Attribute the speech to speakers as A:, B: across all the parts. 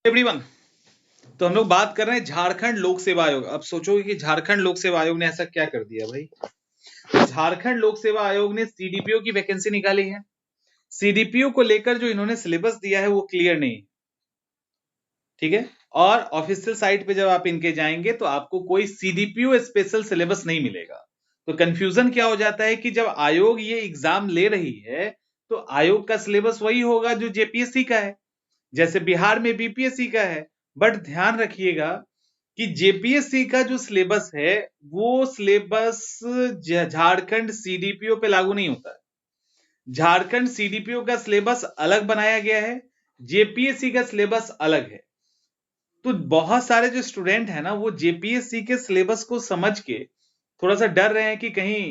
A: Everyone, तो हम लोग बात कर रहे हैं झारखंड लोक सेवा आयोग। अब सोचोगे कि झारखंड लोक सेवा आयोग ने ऐसा क्या कर दिया भाई। तो झारखंड लोक सेवा आयोग ने सीडीपीओ की वैकेंसी निकाली है। सीडीपीओ को लेकर जो इन्होंने सिलेबस दिया है वो क्लियर नहीं, ठीक है। और ऑफिशियल साइट पे जब आप इनके जाएंगे तो आपको कोई सीडीपीओ स्पेशल सिलेबस नहीं मिलेगा। तो कंफ्यूजन क्या हो जाता है कि जब आयोग ये एग्जाम ले रही है तो आयोग का सिलेबस वही होगा जो जेपीएससी का है, जैसे बिहार में बीपीएससी का है। बट ध्यान रखिएगा कि जेपीएससी का जो सिलेबस है वो सिलेबस झारखंड सीडीपीओ पे लागू नहीं होता है। झारखंड सीडीपीओ का सिलेबस अलग बनाया गया है, जेपीएससी का सिलेबस अलग है। तो बहुत सारे जो स्टूडेंट है ना वो जेपीएससी के सिलेबस को समझ के थोड़ा सा डर रहे हैं कि कहीं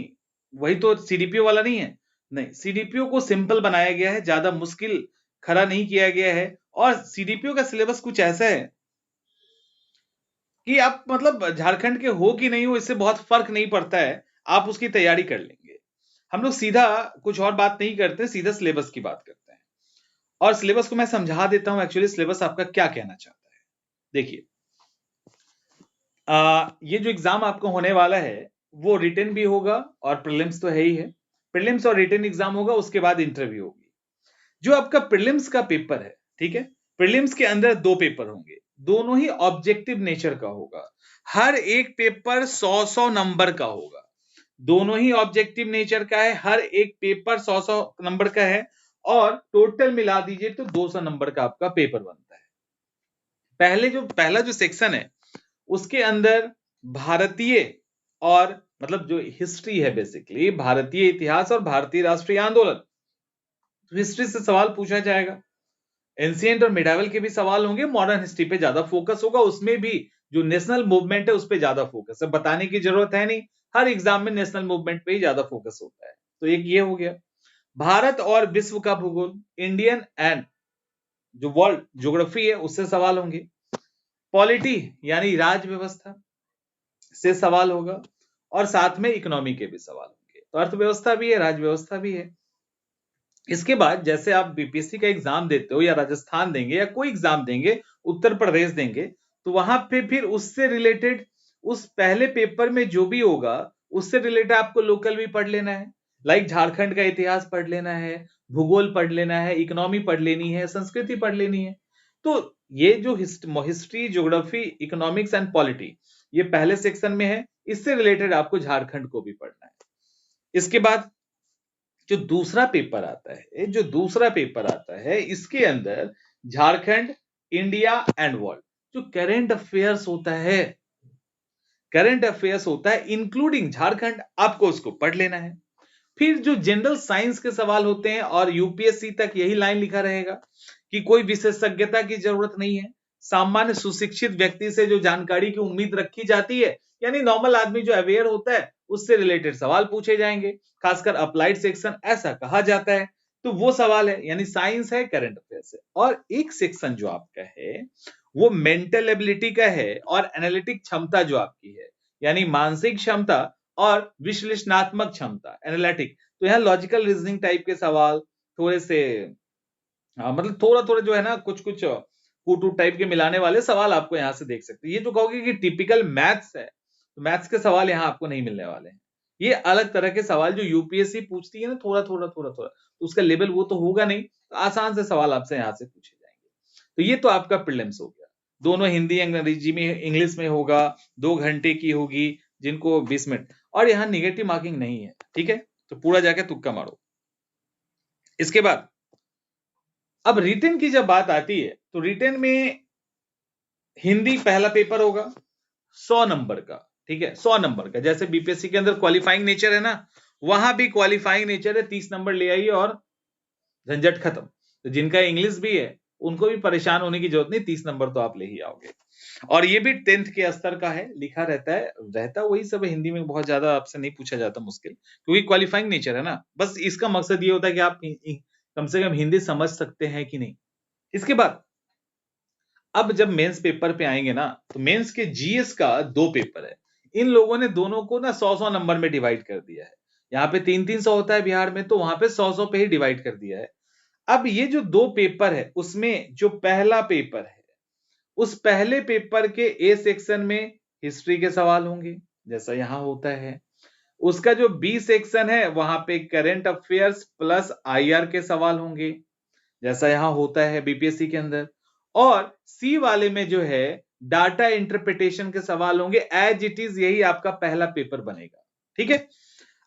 A: वही तो सीडीपीओ वाला नहीं है। नहीं, सीडीपीओ को सिंपल बनाया गया है, ज्यादा मुश्किल खड़ा नहीं किया गया है। और सीडीपीओ का सिलेबस कुछ ऐसा है कि आप मतलब झारखंड के हो कि नहीं हो इससे बहुत फर्क नहीं पड़ता है, आप उसकी तैयारी कर लेंगे। हम लोग सीधा कुछ और बात नहीं करते, सीधा सिलेबस की बात करते हैं। और सिलेबस को मैं समझा देता हूं एक्चुअली सिलेबस आपका क्या कहना चाहता है। देखिए, ये जो एग्जाम आपको होने वाला है वो रिटन भी होगा और प्रीलिम्स तो है ही है। प्रीलिम्स और रिटन एग्जाम होगा, उसके बाद इंटरव्यू होगी। जो आपका प्रीलिम्स का पेपर है, ठीक है, प्रीलिम्स के अंदर दो पेपर होंगे, दोनों ही ऑब्जेक्टिव नेचर का होगा। हर एक पेपर 100 नंबर का होगा। दोनों ही ऑब्जेक्टिव नेचर का है, हर एक पेपर 100 नंबर का है। और टोटल मिला दीजिए तो 200 नंबर का आपका पेपर बनता है। पहला जो सेक्शन है उसके अंदर भारतीय और मतलब जो हिस्ट्री है, बेसिकली भारतीय इतिहास और भारतीय राष्ट्रीय आंदोलन, तो हिस्ट्री से सवाल पूछा जाएगा। एंशिएंट और मिडावल के भी सवाल होंगे, मॉडर्न हिस्ट्री पे ज्यादा फोकस होगा। उसमें भी जो नेशनल मूवमेंट है उस पे ज्यादा फोकस है, बताने की जरूरत है नहीं, हर एग्जाम में नेशनल मूवमेंट पे ही ज्यादा फोकस होता है। तो एक ये हो गया। भारत और विश्व का भूगोल, इंडियन एंड जो वर्ल्ड ज्योग्राफी है उससे सवाल होंगे। पॉलिटी यानी राज व्यवस्था से सवाल होगा। और साथ में इकोनॉमी के भी सवाल होंगे। तो अर्थव्यवस्था भी है, राज व्यवस्था भी है। इसके बाद जैसे आप बीपीएससी का एग्जाम देते हो या राजस्थान देंगे या कोई एग्जाम देंगे, उत्तर प्रदेश देंगे, तो वहां पे फिर उससे रिलेटेड उस पहले पेपर में जो भी होगा उससे रिलेटेड आपको लोकल भी पढ़ लेना है। लाइक झारखंड का इतिहास पढ़ लेना है, भूगोल पढ़ लेना है, इकोनॉमी पढ़ लेनी है, संस्कृति पढ़ लेनी है। तो ये जो history, geography, economics and polity ये पहले सेक्शन में है, इससे रिलेटेड आपको झारखंड को भी पढ़ना है। इसके बाद जो दूसरा पेपर आता है इसके अंदर झारखंड, इंडिया एंड वर्ल्ड, जो करंट अफेयर्स होता है इंक्लूडिंग झारखंड, आपको उसको पढ़ लेना है। फिर जो जनरल साइंस के सवाल होते हैं, और यूपीएससी तक यही लाइन लिखा रहेगा कि कोई विशेषज्ञता की जरूरत नहीं है, सामान्य सुशिक्षित व्यक्ति से जो जानकारी की उम्मीद रखी जाती है, यानी नॉर्मल आदमी जो अवेयर होता है उससे रिलेटेड सवाल पूछे जाएंगे। खासकर अप्लाइड सेक्शन ऐसा कहा जाता है। तो वो सवाल है, यानी साइंस है, करंट अफेयर्स है। और एक सेक्शन जो आपका है वो मेंटल एबिलिटी का है और एनालिटिक क्षमता जो आपकी है, यानी मानसिक क्षमता और विश्लेषणात्मक क्षमता, एनालिटिक। तो यहाँ लॉजिकल रीजनिंग टाइप के सवाल, थोड़े से मतलब थोड़ा थोड़ा जो है ना कुछ कुछ कूटू टाइप के मिलाने वाले सवाल आपको यहाँ से देख सकते हैं। ये जो कहोगे कि टिपिकल मैथ्स है, तो मैथ्स के सवाल यहाँ आपको नहीं मिलने वाले हैं। ये अलग तरह के सवाल जो यूपीएससी पूछती है ना, थोड़ा थोड़ा थोड़ा थोड़ा, तो उसका लेवल वो तो होगा नहीं, तो आसान से सवाल आपसे यहाँ से पूछे जाएंगे। तो ये तो आपका प्रीलिम्स हो गया। दोनों हिंदी अंग्रेजी में, इंग्लिश में होगा, 2 घंटे की होगी, जिनको 20 मिनट। और यहाँ निगेटिव मार्किंग नहीं है, ठीक है, तो पूरा जाके तुक्का मारो। इसके बाद अब रिटन की जब बात आती है तो रिटन में हिंदी पहला पेपर होगा 100 नंबर का, ठीक है, 100 नंबर का। जैसे बीपीएससी के अंदर क्वालिफाइंग नेचर है ना, वहां भी क्वालिफाइंग नेचर है, 30 नंबर ले आइए और झंझट खत्म। तो जिनका इंग्लिश भी है उनको भी परेशान होने की जरूरत नहीं, 30 नंबर तो आप ले ही आओगे। और ये भी 10th के स्तर का है, लिखा रहता वही सब है, हिंदी में बहुत ज्यादा आपसे नहीं पूछा जाता मुश्किल, क्योंकि क्वालिफाइंग नेचर है ना। बस इसका मकसद ये होता है कि आप कम से कम हिंदी समझ सकते हैं कि नहीं। इसके बाद अब जब मेंस पेपर पे आएंगे ना, तो मेंस के जीएस का 2 पेपर है। इन लोगों ने दोनों को ना 100 नंबर में डिवाइड कर दिया है। यहाँ पे 300 होता है बिहार में, तो वहां पे 100 पे ही डिवाइड कर दिया है। अब ये जो 2 पेपर है उसमें जो पहला पेपर है उस पहले पेपर के ए सेक्शन में हिस्ट्री के सवाल होंगे, जैसा यहां होता है। उसका जो बी सेक्शन है वहां पे करंट अफेयर्स प्लस आईआर के सवाल होंगे, जैसा यहां होता है बीपीएससी के अंदर। और सी वाले में जो है डाटा इंटरप्रिटेशन के सवाल होंगे, एज इट इज यही आपका पहला पेपर बनेगा। ठीक है,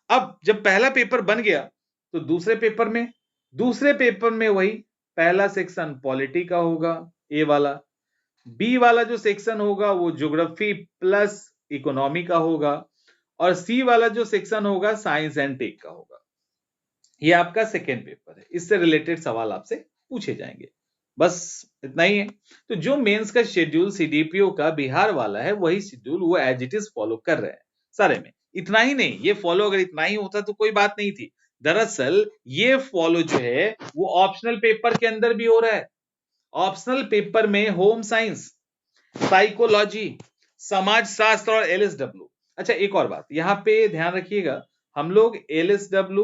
A: अब जब पहला पेपर बन गया तो दूसरे पेपर में वही पहला सेक्शन पॉलिटी का होगा, ए वाला। बी वाला जो सेक्शन होगा वो ज्योग्राफी प्लस इकोनॉमी का होगा, और सी वाला जो सेक्शन होगा साइंस एंड टेक का होगा। ये आपका सेकेंड पेपर है, इससे रिलेटेड सवाल आपसे पूछे जाएंगे, बस इतना ही है। तो जो मेंस का शेड्यूल सीडीपीओ का बिहार वाला है वही शेड्यूल वो एज इट इज फॉलो कर रहे हैं सारे में। इतना ही नहीं, ये फॉलो अगर इतना ही होता तो कोई बात नहीं थी। दरअसल ये फॉलो जो है वो ऑप्शनल पेपर के अंदर भी हो रहा है। ऑप्शनल पेपर में होम साइंस, साइकोलॉजी, समाज शास्त्र और एलएसडब्ल्यू। अच्छा एक और बात यहां पे ध्यान रखिएगा, हम लोग एलएसडब्ल्यू,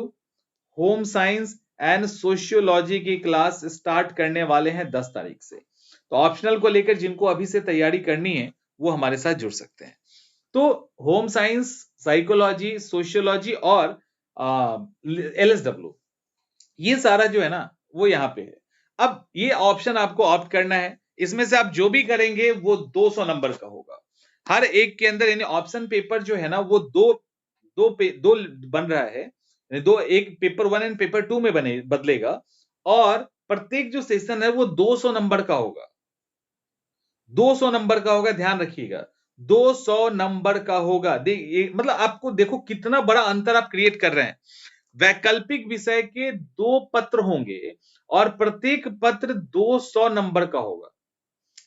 A: होम साइंस एंड सोशियोलॉजी की क्लास स्टार्ट करने वाले हैं 10 तारीख से। तो ऑप्शनल को लेकर जिनको अभी से तैयारी करनी है वो हमारे साथ जुड़ सकते हैं। तो होम साइंस, साइकोलॉजी, सोशियोलॉजी और एलएसडब्ल्यू, ये सारा जो है ना वो यहाँ पे है। अब ये ऑप्शन आपको ऑप्ट करना है, इसमें से आप जो भी करेंगे वो 200 नंबर का होगा हर एक के अंदर। यानी ऑप्शन पेपर जो है ना वो दो बन रहा है, दो, एक पेपर 1 एंड पेपर 2 में बदलेगा, और प्रत्येक जो सेशन है वो 200 नंबर का होगा। 200 नंबर का होगा, ध्यान रखिएगा 200 नंबर का होगा। मतलब आपको देखो कितना बड़ा अंतर आप क्रिएट कर रहे हैं। वैकल्पिक विषय के 2 पत्र होंगे और प्रत्येक पत्र 200 नंबर का होगा।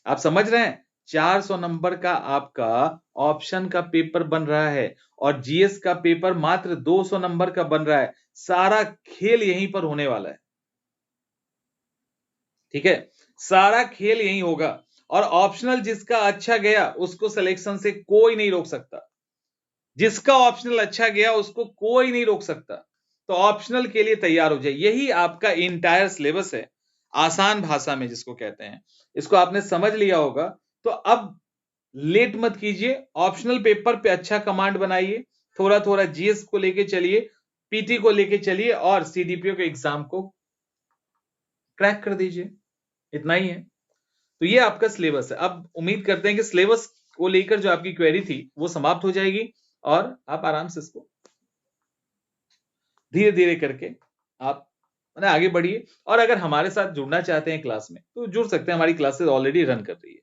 A: आप समझ रहे हैं, 400 नंबर का आपका ऑप्शन का पेपर बन रहा है और जीएस का पेपर मात्र 200 नंबर का बन रहा है। सारा खेल यहीं पर होने वाला है। ठीक है, सारा खेल यहीं होगा, और ऑप्शनल जिसका अच्छा गया उसको सिलेक्शन से कोई नहीं रोक सकता। जिसका ऑप्शनल अच्छा गया उसको कोई नहीं रोक सकता। तो ऑप्शनल के लिए तैयार हो जाए, यही आपका इंटायर सिलेबस है, आसान भाषा में जिसको कहते हैं। इसको आपने समझ लिया होगा, तो अब लेट मत कीजिए, ऑप्शनल पेपर पे अच्छा कमांड बनाइए, थोड़ा थोड़ा जीएस को लेके चलिए, पीटी को लेके चलिए, और सीडीपीओ के एग्जाम को क्रैक कर दीजिए। इतना ही है। तो ये आपका सिलेबस है। अब उम्मीद करते हैं कि सिलेबस को लेकर जो आपकी क्वेरी थी वो समाप्त हो जाएगी, और आप आराम से इसको धीरे धीरे करके आप आगे बढ़िए। और अगर हमारे साथ जुड़ना चाहते हैं क्लास में तो जुड़ सकते हैं, हमारी क्लासेस ऑलरेडी रन कर रही है।